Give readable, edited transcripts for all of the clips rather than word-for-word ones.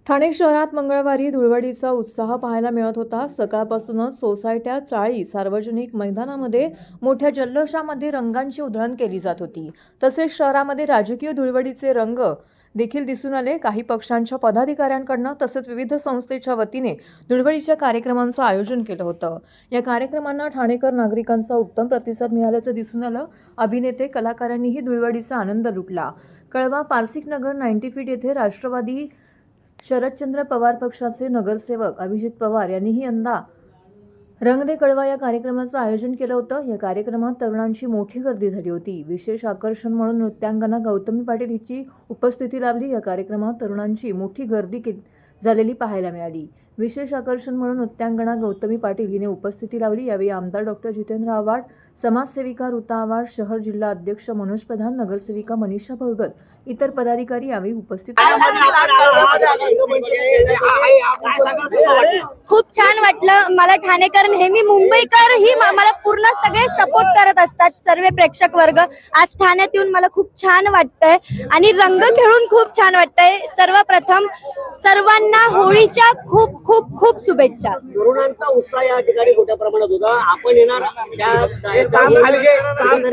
ठाणे शहरात मंगळवारी धुळवडीचा उत्साह पाहायला मिळत होता। सकाळपासूनच सोसायट्या, चाळी, सार्वजनिक मैदानामध्ये मोठ्या जल्लोषामध्ये रंगांची उधळण केली जात होती। तसेच शहरामध्ये राजकीय धुळवडीचे रंग देखील दिसून आले। काही पक्षांच्या पदाधिकाऱ्यांकडून तसेच विविध संस्थेच्या वतीने धुळवडीच्या कार्यक्रमांचं आयोजन केलं होतं। या कार्यक्रमांना ठाणेकर नागरिकांचा उत्तम प्रतिसाद मिळाल्याचं दिसून आलं। अभिनेते, कलाकारांनीही धुळवडीचा आनंद लुटला। कळवा पारसिक नगर 90 फीट येथे राष्ट्रवादी शरदचंद्र पवार पक्षाचे नगरसेवक अभिजित पवार यांनीही यंदा रंग दे कळवा या कार्यक्रमाचं आयोजन केलं होतं। या कार्यक्रमात तरुणांची मोठी गर्दी झाली होती। विशेष आकर्षण म्हणून नृत्यांगना गौतमी पाटील हिची उपस्थिती लाभली। या कार्यक्रमात तरुणांची मोठी गर्दी झालेली पाहायला मिळाली। विशेष आकर्षण म्हणून नृत्यांगना गौतमी पाटील हिने उपस्थिती लावली। यावेळी आमदार डॉक्टर जितेंद्र आव्हाड, समाजसेविका ऋता आव्हाड, शहर जिल्हा अध्यक्ष मनोज प्रधान, नगरसेविका मनीषा भगत, इतर पदाधिकारी यावेळी उपस्थित खूप छान वाटलं मला। ठाणेकर नेहमी, मुंबईकर ही मला पूर्ण सगळे सपोर्ट करत असतात, सर्व प्रेक्षक वर्ग। आज ठाण्यात येऊन मला खूप छान वाटतंय आणि रंग खेळून खूप छान वाटतंय। सर्वप्रथम सर्वांना होळीच्या खूप खूप खूप शुभेच्छा। तरुणांचा उत्साह या ठिकाणी मोठ्या प्रमाणात होता। आपण येणार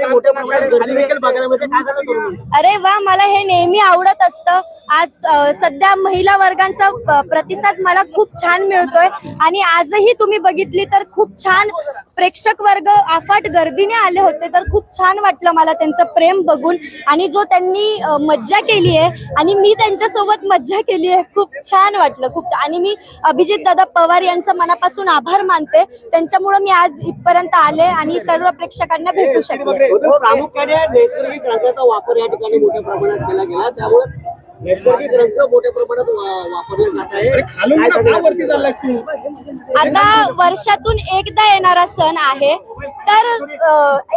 मोठ्या प्रमाणात गर्दी देखील बघायला मिळते, काय सांगता तुम्ही? अरे वा, मला हे नेहमी आवडत असतं। आज सध्या महिला वर्गांचा प्रतिसाद मला खूप छान मिळतोय आणि आजही तुम्ही बघितली तर खूप छान प्रेक्षक वर्ग अफाट गर्दीने आले होते। तर खूप छान वाटलं मला त्यांचं प्रेम बघून आणि जो त्यांनी मज्जा केली आहे आणि मी त्यांच्यासोबत मज्जा केली आहे। खूप छान वाटलं खूप। आणि मी अभिजित दादा पवार यांचं मनापासून आभार मानते, त्यांच्यामुळे मी आज इथपर्यंत आले आणि सर्व प्रेक्षकांना भेटू शकले। प्रामुख्याने नैसर्गिक रंगाचा वापर या ठिकाणी मोठ्या प्रमाणात केला गेला, त्यामुळे नैसर्गिक रंग मोठ्या प्रमाणात वापरले जात आहे। आता वर्षातून एकदा येणारा सण आहे, तर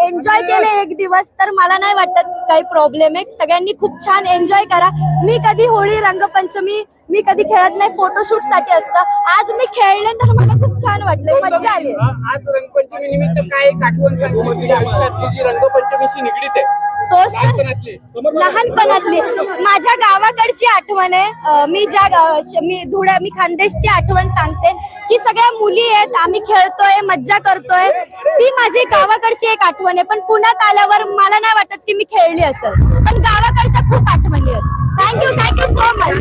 एन्जॉय केले एक दिवस, तर मला नाही वाटत काही प्रॉब्लेम आहे। सगळ्यांनी खूप छान एन्जॉय करा। मी कधी होळी, रंगपंचमी मी कधी खेळत नाही, फोटोशूट साठी असतं। आज मी खेळले तर मला खूप छान वाटले, मज्जा आली। आज रंगपंचमी निमित्त काय एक आठवण सांगू, तुझ्या आयुष्यातली जी रंगपंचमीशी निगडीत आहे, लहानपणातली माझ्या गावाकडची आठवण आहे। मी खानदेशची आठवण सांगते की सगळ्या मुली आहेत, आम्ही खेळतोय, मज्जा करतोय, ती माझी गावाकडची एक आठवण आहे। पण पुण्यात आल्यावर मला नाही वाटत की मी खेळली असेल, पण गावाकडच्या खूप आठवणी आहेत। Thank you so much.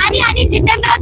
आणि जितेंद्र